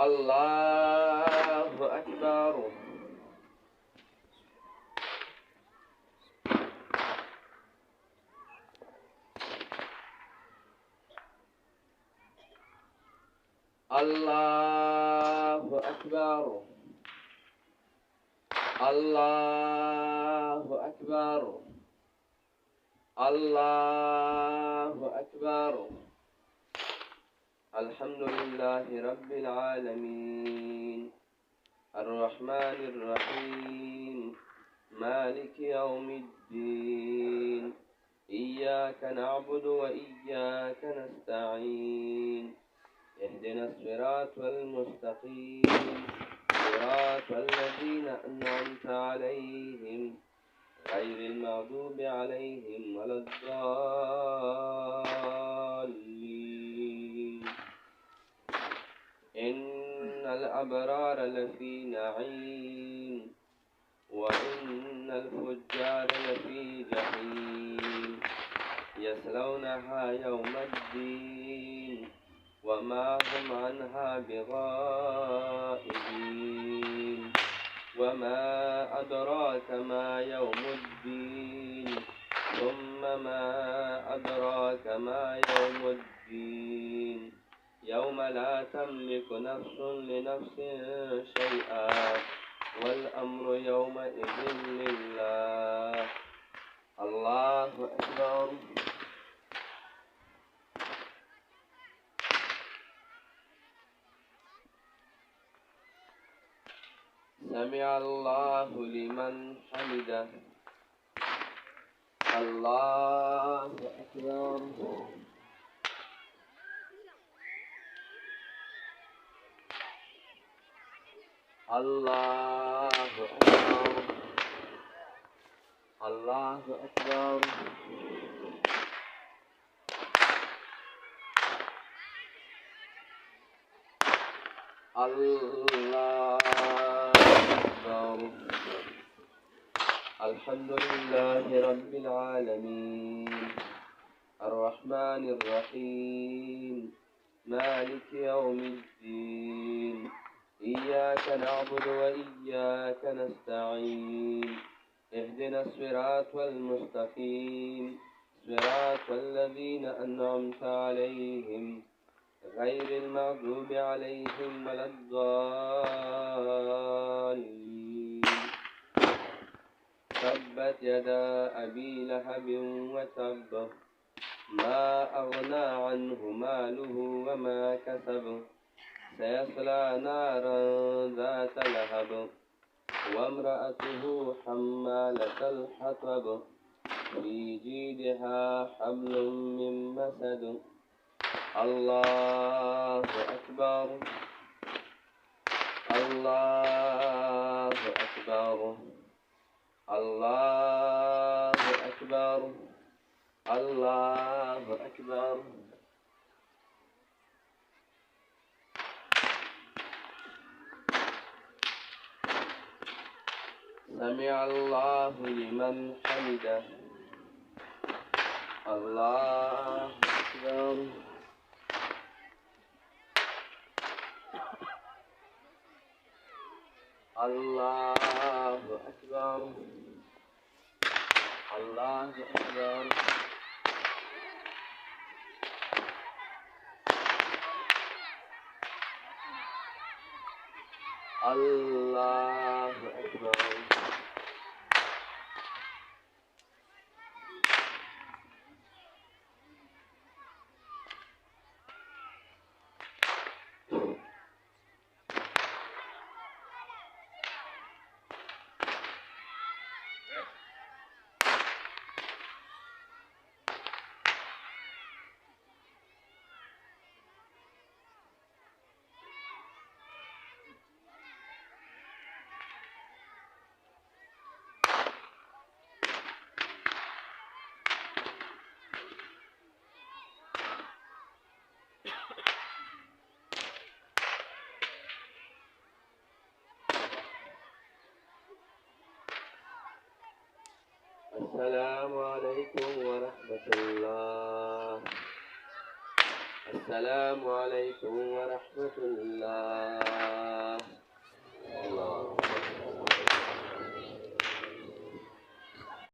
الله أكبر. الله أكبر. الله أكبر. الله أكبر. الحمد لله رب العالمين الرحمن الرحيم مالك يوم الدين إياك نعبد وإياك نستعين اهدنا الصراط المستقيم صراط الذين أنعمت عليهم غير المغضوب عليهم ولا الضالين. إن الأبرار لفي نعيم وإن الفجار لفي جحيم يصلونها يوم الدين وما هم عنها بغائبين. وما أدراك ما يوم الدين ثم ما أدراك ما يوم الدين يوم لا تملك نفس لنفس شيئا والأمر يومئذ لله. الله أكبر. سمع الله لمن حمده. الله أكبر. الله أكبر. الله أكبر. الله أكبر. الحمد لله رب العالمين الرحمن الرحيم مالك يوم الدين إياك نعبد وإياك نستعين اهدنا الصراط المستقيم صراط الذين أنعمت عليهم غير المغضوب عليهم ولا الضالين. تبت يدا أبي لهب وتب ما أغنى عنه ماله وما كسب سيصلى نارا ذات لهب وامرأته حمالة الحطب في جيدها حبل من مسد. الله أكبر. الله أكبر. الله أكبر. الله أكبر. سمع الله لمن حمده. الله أكبر. الله أكبر. الله أكبر. الله أكبر. السلام عليكم ورحمة الله. السلام عليكم ورحمة الله.